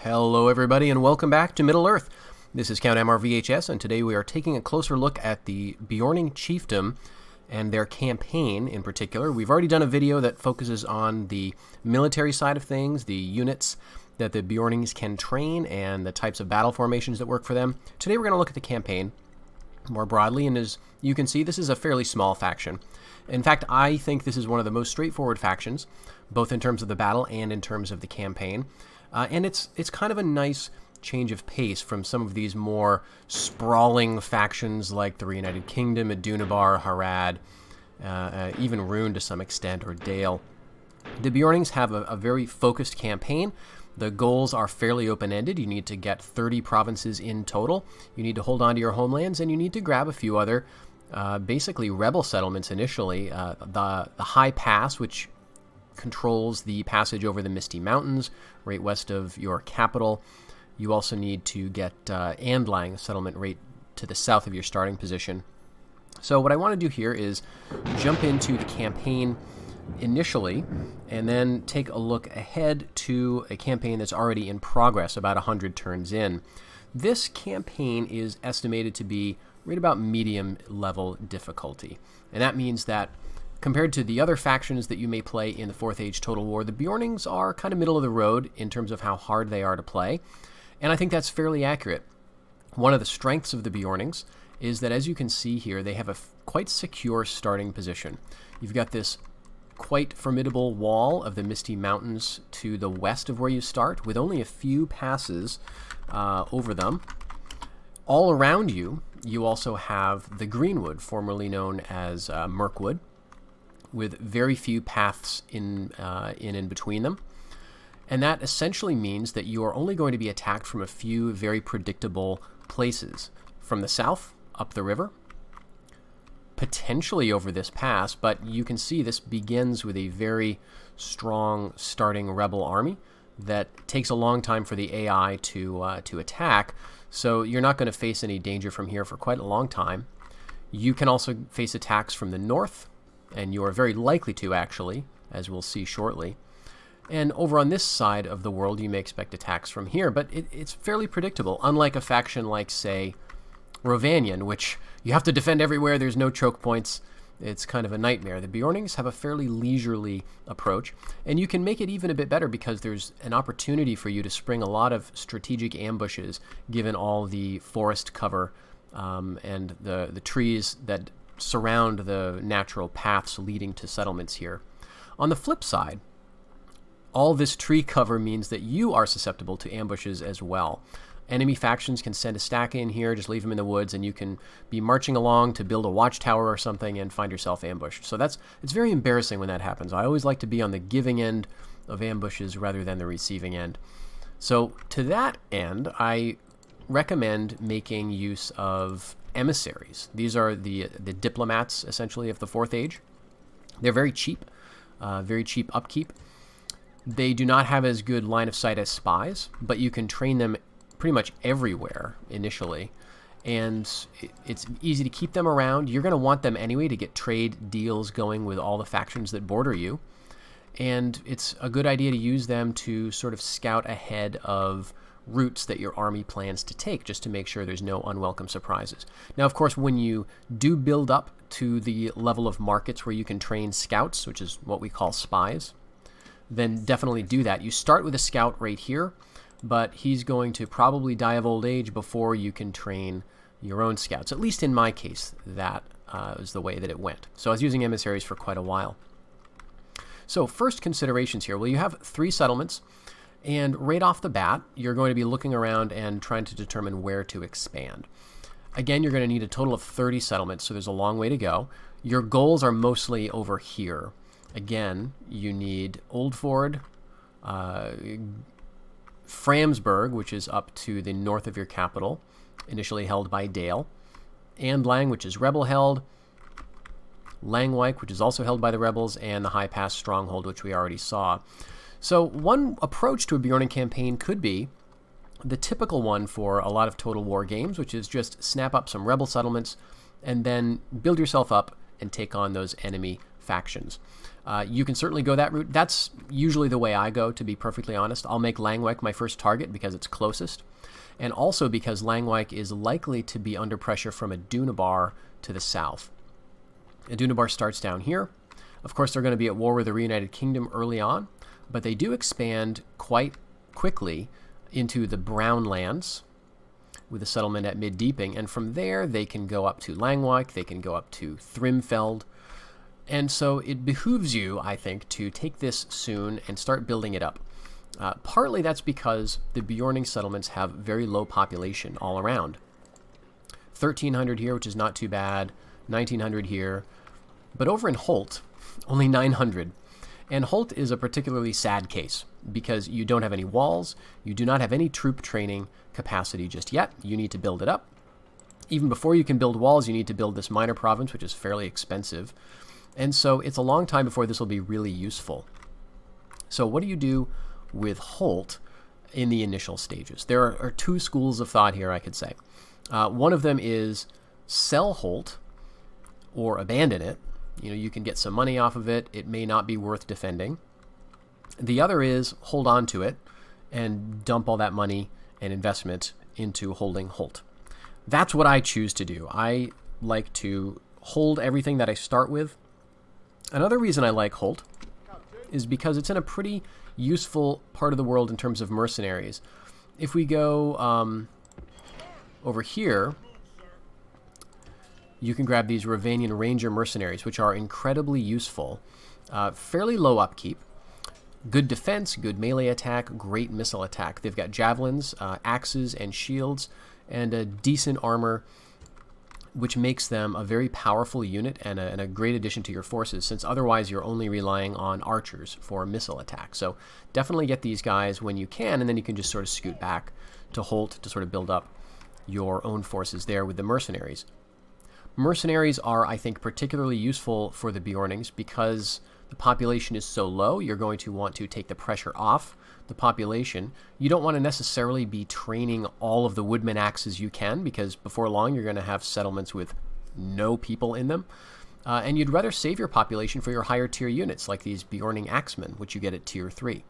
Hello everybody and welcome back to Middle-earth. This is Count MRVHS and today we are taking a closer look at the Beorning Chiefdom and their campaign in particular. We've already done a video that focuses on the military side of things, the units that the Beornings can train and the types of battle formations that work for them. Today we're going to look at the campaign more broadly, and as you can see, this is a fairly small faction. In fact, I think this is one of the most straightforward factions, both in terms of the battle and in terms of the campaign. And it's kind of a nice change of pace from some of these more sprawling factions like the Reunited Kingdom, Doudna Bar, Harad, even Rune to some extent, or Dale. The Beornings have a very focused campaign. The goals are fairly open-ended. You need to get 30 provinces in total. You need to hold on to your homelands, and you need to grab a few other basically rebel settlements initially. The High Pass, which controls the passage over the Misty Mountains, right west of your capital. You also need to get Andlang, a settlement right to the south of your starting position. So what I want to do here is jump into the campaign initially, and then take a look ahead to a campaign that's already in progress, about 100 turns in. This campaign is estimated to be right about medium level difficulty, and that means that compared to the other factions that you may play in the 4th Age Total War, the Beornings are kind of middle of the road in terms of how hard they are to play, and I think that's fairly accurate. One of the strengths of the Beornings is that, as you can see here, they have a quite secure starting position. You've got this quite formidable wall of the Misty Mountains to the west of where you start, with only a few passes over them. All around you, you also have the Greenwood, formerly known as Mirkwood, with very few paths in between them. And that essentially means that you are only going to be attacked from a few very predictable places. From the south, up the river, potentially over this pass, but you can see this begins with a very strong starting rebel army that takes a long time for the AI to attack, so you're not going to face any danger from here for quite a long time. You can also face attacks from the north, and you are very likely to, actually, as we'll see shortly. And over on this side of the world, you may expect attacks from here, but it's fairly predictable, unlike a faction like, say, Rovanian, which you have to defend everywhere. There's no choke points. It's kind of a nightmare. The Beornings have a fairly leisurely approach, and you can make it even a bit better because there's an opportunity for you to spring a lot of strategic ambushes given all the forest cover and the trees that surround the natural paths leading to settlements here. On the flip side, all this tree cover means that you are susceptible to ambushes as well. Enemy factions can send a stack in here, just leave them in the woods, and you can be marching along to build a watchtower or something and find yourself ambushed. So it's very embarrassing when that happens. I always like to be on the giving end of ambushes rather than the receiving end. So to that end, I recommend making use of emissaries. These are the diplomats, essentially, of the 4th Age. They're very cheap upkeep. They do not have as good line of sight as spies, but you can train them pretty much everywhere initially, and it's easy to keep them around. You're going to want them anyway to get trade deals going with all the factions that border you, and it's a good idea to use them to sort of scout ahead of routes that your army plans to take, just to make sure there's no unwelcome surprises. Now, of course, when you do build up to the level of markets where you can train scouts, which is what we call spies, then definitely do that. You start with a scout right here, but he's going to probably die of old age before you can train your own scouts. At least in my case, that was the way that it went. So I was using emissaries for quite a while. So first considerations here. Well, you have 3 settlements, and right off the bat, you're going to be looking around and trying to determine where to expand. Again, you're going to need a total of 30 settlements, so there's a long way to go. Your goals are mostly over here. Again, you need Oldford, Framsburg, which is up to the north of your capital, initially held by Dale, Andlang, which is rebel-held, Langwyke, which is also held by the rebels, and the High Pass Stronghold, which we already saw. So one approach to a Beorning campaign could be the typical one for a lot of Total War games, which is just snap up some rebel settlements and then build yourself up and take on those enemy factions. You can certainly go that route. That's usually the way I go, to be perfectly honest. I'll make Langwyck my first target because it's closest, and also because Langwyck is likely to be under pressure from a Doudna Bar to the south. A Doudna Bar starts down here. Of course, they're going to be at war with the Reunited Kingdom early on, but they do expand quite quickly into the Brown Lands with a settlement at Mid-Deeping, and from there they can go up to Langwyck, they can go up to Thrimfeld, and so it behooves you, I think, to take this soon and start building it up. Partly that's because the Beorning settlements have very low population all around. 1,300 here, which is not too bad, 1,900 here, but over in Holt, only 900. And Holt is a particularly sad case because you don't have any walls, you do not have any troop training capacity just yet. You need to build it up. Even before you can build walls, you need to build this minor province, which is fairly expensive. And so it's a long time before this will be really useful. So what do you do with Holt in the initial stages? There are two schools of thought here, I could say. One of them is sell Holt or abandon it. You know, you can get some money off of it. It may not be worth defending. The other is hold on to it and dump all that money and investment into holding Holt. That's what I choose to do. I like to hold everything that I start with. Another reason I like Holt is because it's in a pretty useful part of the world in terms of mercenaries. If we go over here, you can grab these Ravanian Ranger mercenaries, which are incredibly useful. Fairly low upkeep. Good defense, good melee attack, great missile attack. They've got javelins, axes, and shields, and a decent armor, which makes them a very powerful unit and a great addition to your forces, since otherwise you're only relying on archers for missile attack. So definitely get these guys when you can, and then you can just sort of scoot back to Holt to sort of build up your own forces there with the mercenaries. Mercenaries are, I think, particularly useful for the Beornings because the population is so low. You're going to want to take the pressure off the population. You don't want to necessarily be training all of the woodman axes you can, because before long you're going to have settlements with no people in them. And you'd rather save your population for your higher tier units, like these Beorning axemen, which you get at tier 3.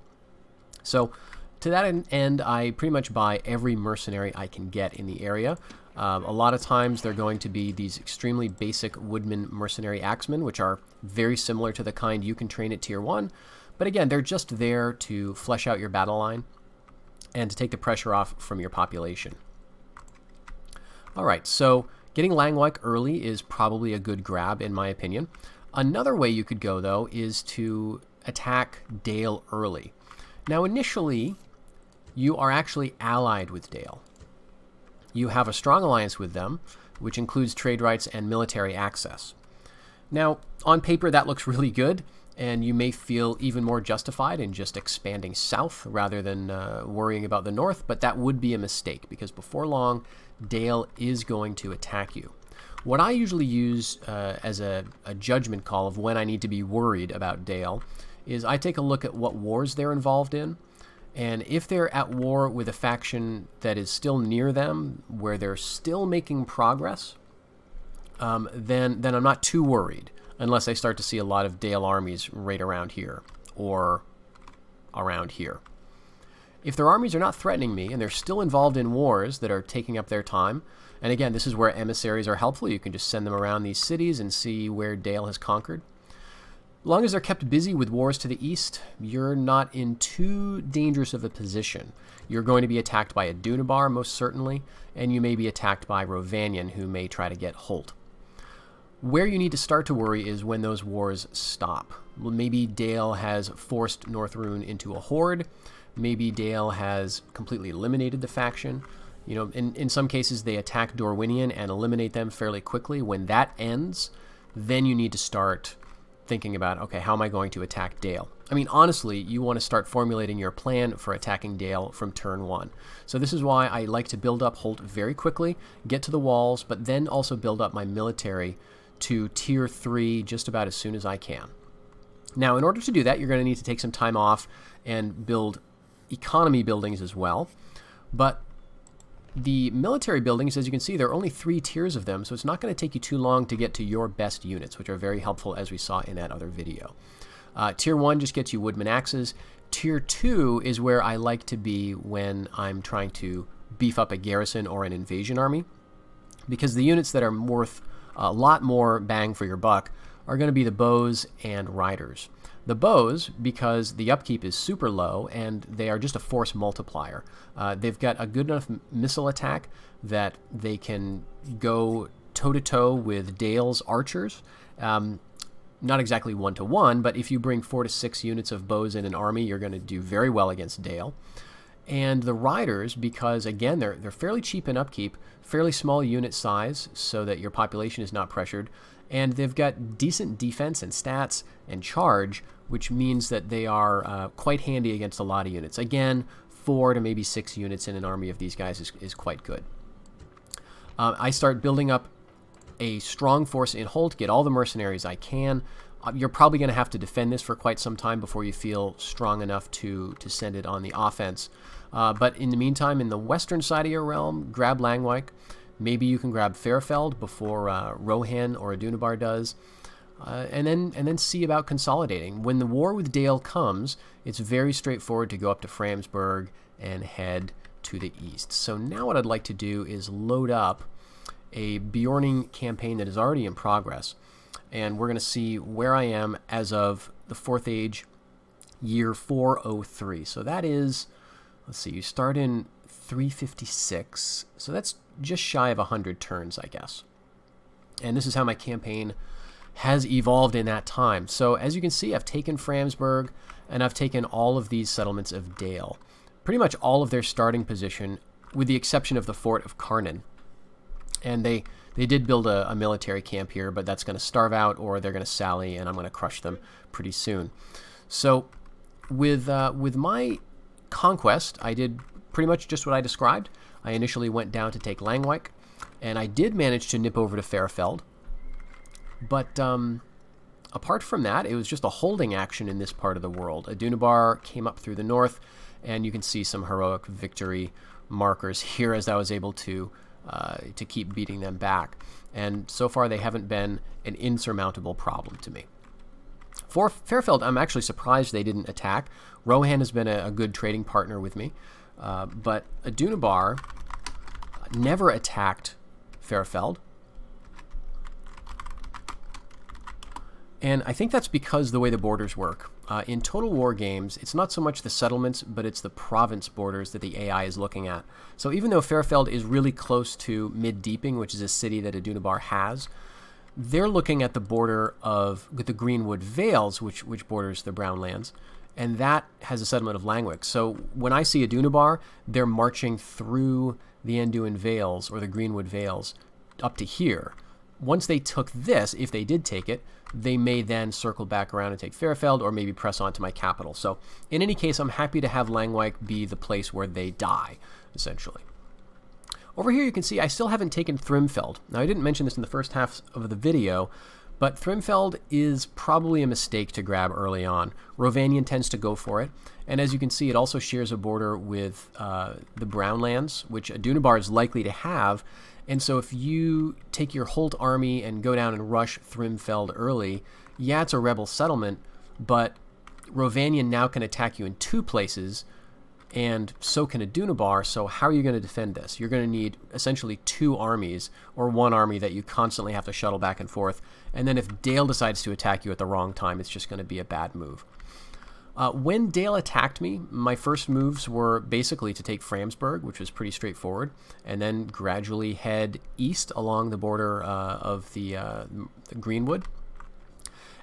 So to that end, I pretty much buy every mercenary I can get in the area. A lot of times they're going to be these extremely basic woodman mercenary axemen, which are very similar to the kind you can train at tier 1. But again, they're just there to flesh out your battle line and to take the pressure off from your population. Alright, so getting Langwyck early is probably a good grab in my opinion. Another way you could go, though, is to attack Dale early. Now initially, you are actually allied with Dale. You have a strong alliance with them, which includes trade rights and military access. Now, on paper that looks really good, and you may feel even more justified in just expanding south rather than worrying about the north, but that would be a mistake, because before long, Dale is going to attack you. What I usually use as a judgment call of when I need to be worried about Dale is I take a look at what wars they're involved in, and if they're at war with a faction that is still near them, where they're still making progress, then I'm not too worried, unless I start to see a lot of Dale armies right around here, or around here. If their armies are not threatening me, and they're still involved in wars that are taking up their time, and again, this is where emissaries are helpful. You can just send them around these cities and see where Dale has conquered. As long as they're kept busy with wars to the east, you're not in too dangerous of a position. You're going to be attacked by a Doudna Bar, most certainly, and you may be attacked by Rovanian, who may try to get Holt. Where you need to start to worry is when those wars stop. Well, maybe Dale has forced Northrune into a horde. Maybe Dale has completely eliminated the faction. You know, in some cases they attack Dorwinian and eliminate them fairly quickly. When that ends, then you need to start thinking about, okay, how am I going to attack Dale? I mean, honestly, you want to start formulating your plan for attacking Dale from turn 1. So this is why I like to build up Holt very quickly, get to the walls, but then also build up my military to tier 3 just about as soon as I can. Now, in order to do that, you're going to need to take some time off and build economy buildings as well. But the military buildings, as you can see, there are only 3 tiers of them, so it's not going to take you too long to get to your best units, which are very helpful, as we saw in that other video. Tier 1 just gets you woodman axes. Tier 2 is where I like to be when I'm trying to beef up a garrison or an invasion army, because the units that are worth a lot more bang for your buck are going to be the bows and riders. The bows, because the upkeep is super low and they are just a force multiplier. They've got a good enough missile attack that they can go toe-to-toe with Dale's archers. Not exactly one-to-one, but if you bring 4 to 6 units of bows in an army, you're going to do very well against Dale. And the riders, because again, they're fairly cheap in upkeep, fairly small unit size so that your population is not pressured, and they've got decent defense and stats and charge, which means that they are quite handy against a lot of units. Again, 4 to maybe 6 units in an army of these guys is quite good. I start building up a strong force in Holt, get all the mercenaries I can. You're probably going to have to defend this for quite some time before you feel strong enough to send it on the offense. But in the meantime, in the western side of your realm, grab Langwyck. Maybe you can grab Fairfeld before Rohan or Doudna Bar does. And then see about consolidating. When the war with Dale comes, it's very straightforward to go up to Framsburg and head to the east. So now what I'd like to do is load up a Beorning campaign that is already in progress. And we're going to see where I am as of the 4th Age, year 403. So that is, let's see, you start in 356. So that's just shy of 100 turns, I guess. And this is how my campaign has evolved in that time. So as you can see, I've taken Framsburg, and I've taken all of these settlements of Dale. Pretty much all of their starting position, with the exception of the fort of Karnan. And they did build a military camp here, but that's going to starve out, or they're going to sally, and I'm going to crush them pretty soon. So with my conquest, I did pretty much just what I described. I initially went down to take Langwyck, and I did manage to nip over to Fairfeld. But apart from that, it was just a holding action in this part of the world. Doudna Bar came up through the north, and you can see some heroic victory markers here as I was able to keep beating them back. And so far, they haven't been an insurmountable problem to me. For Fairfeld, I'm actually surprised they didn't attack. Rohan has been a good trading partner with me, but Doudna Bar never attacked Fairfeld. And I think that's because the way the borders work. In Total War games, it's not so much the settlements, but it's the province borders that the AI is looking at. So even though Fairfeld is really close to Mid-Deeping, which is a city that Doudna Bar has, they're looking at the border with the Greenwood Vales, which borders the Brownlands, and that has a settlement of Langwyck. So when I see Doudna Bar, they're marching through the Anduin Vales, or the Greenwood Vales, up to here. Once they took this, if they did take it, they may then circle back around and take Fairfeld, or maybe press on to my capital. So in any case, I'm happy to have Langwyck be the place where they die, essentially. Over here you can see I still haven't taken Thrimfeld. Now I didn't mention this in the first half of the video, but Thrimfeld is probably a mistake to grab early on. Rovanian tends to go for it, and as you can see, it also shares a border with the Brownlands, which Doudna Bar is likely to have. And so if you take your Holt army and go down and rush Thrimfeld early, yeah, it's a rebel settlement, but Rovanian now can attack you in 2 places, and so can Doudna Bar. So how are you going to defend this? You're going to need essentially 2 armies, or 1 army that you constantly have to shuttle back and forth. And then if Dale decides to attack you at the wrong time, it's just going to be a bad move. When Dale attacked me, my first moves were basically to take Framsburg, which was pretty straightforward, and then gradually head east along the border of the Greenwood.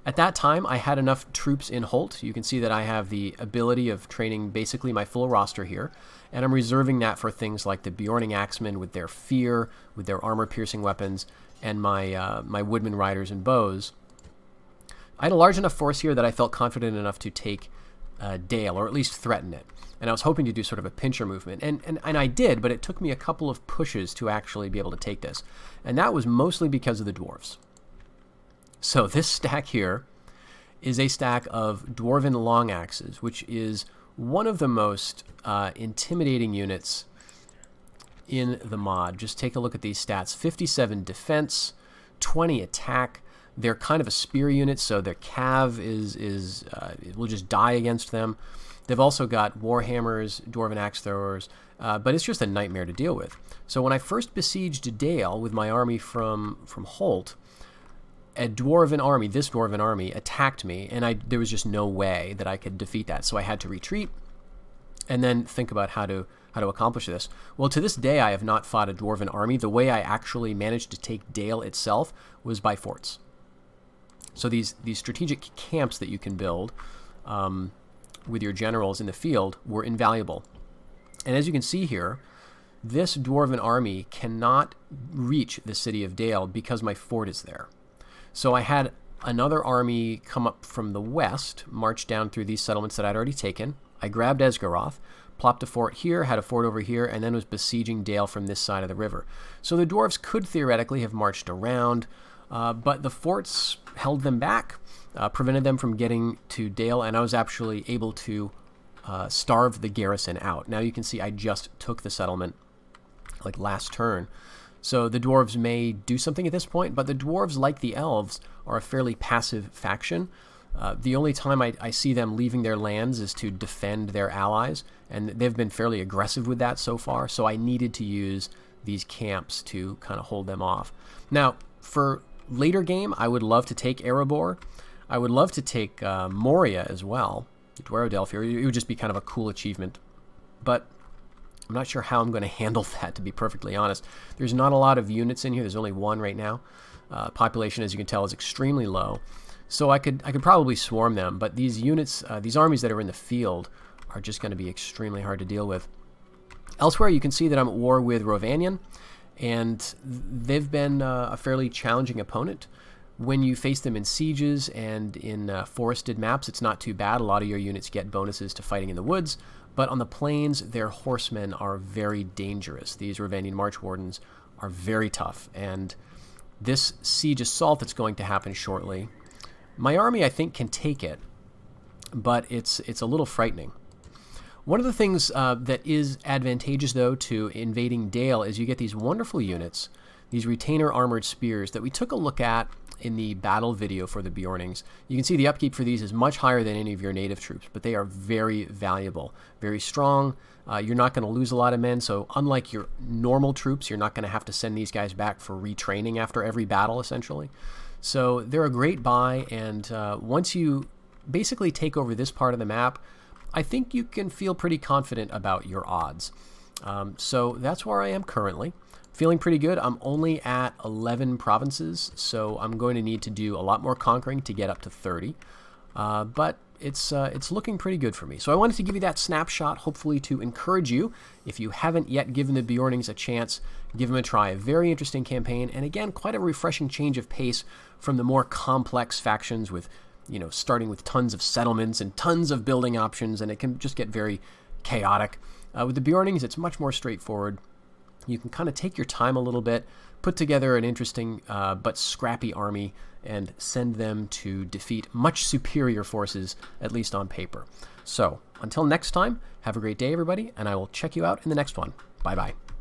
At that time, I had enough troops in Holt. You can see that I have the ability of training basically my full roster here, and I'm reserving that for things like the Beorning Axemen with their fear, with their armor-piercing weapons, and my Woodman Riders and Bows. I had a large enough force here that I felt confident enough to take Dale, or at least threaten it. And I was hoping to do sort of a pincher movement. And I did, but it took me a couple of pushes to actually be able to take this. And that was mostly because of the dwarves. So this stack here is a stack of Dwarven Long Axes, which is one of the most intimidating units in the mod. Just take a look at these stats. 57 defense, 20 attack, They're kind of a spear unit, so their cav it will just die against them. They've also got warhammers, dwarven axe throwers, but it's just a nightmare to deal with. So when I first besieged Dale with my army from Holt, this dwarven army, attacked me, and there was just no way that I could defeat that. So I had to retreat and then think about how to accomplish this. Well, to this day, I have not fought a dwarven army. The way I actually managed to take Dale itself was by forts. So these strategic camps that you can build with your generals in the field were invaluable. And as you can see here, this dwarven army cannot reach the city of Dale because my fort is there. So I had another army come up from the west, march down through these settlements that I'd already taken. I grabbed Esgaroth, plopped a fort here, had a fort over here, and then was besieging Dale from this side of the river. So the dwarves could theoretically have marched around, but the forts held them back, prevented them from getting to Dale, and I was actually able to starve the garrison out. Now you can see I just took the settlement like last turn. So the dwarves may do something at this point, but the dwarves, like the elves, are a fairly passive faction. The only time I see them leaving their lands is to defend their allies, and they've been fairly aggressive with that so far, so I needed to use these camps to kind of hold them off. Now, for later game, I would love to take Erebor. I would love to take Moria as well, Dwerodelphir. It would just be kind of a cool achievement, but I'm not sure how I'm going to handle that, to be perfectly honest. There's not a lot of units in here. There's only one right now. Population, as you can tell, is extremely low. So I could probably swarm them, but these units, these armies that are in the field are just going to be extremely hard to deal with. Elsewhere, you can see that I'm at war with Rovanion, and they've been a fairly challenging opponent. When you face them in sieges and in forested maps, it's not too bad. A lot of your units get bonuses to fighting in the woods, but on the plains, their horsemen are very dangerous. These Rovanion March Wardens are very tough, and this siege assault that's going to happen shortly, my army, I think, can take it, but it's a little frightening. One of the things that is advantageous, though, to invading Dale is you get these wonderful units, these retainer armored spears that we took a look at in the battle video for the Beornings. You can see the upkeep for these is much higher than any of your native troops, but they are very valuable, very strong. You're not going to lose a lot of men, so unlike your normal troops, you're not going to have to send these guys back for retraining after every battle, essentially. So they're a great buy, and once you basically take over this part of the map, I think you can feel pretty confident about your odds. So that's where I am currently. Feeling pretty good. I'm only at 11 provinces, so I'm going to need to do a lot more conquering to get up to 30. But it's looking pretty good for me. So I wanted to give you that snapshot, hopefully to encourage you. If you haven't yet given the Beornings a chance, give them a try. A very interesting campaign, and again, quite a refreshing change of pace from the more complex factions with, starting with tons of settlements and tons of building options, and it can just get very chaotic. With the Beornings, it's much more straightforward. You can kind of take your time a little bit, put together an interesting but scrappy army, and send them to defeat much superior forces, at least on paper. So, until next time, have a great day, everybody, and I will check you out in the next one. Bye-bye.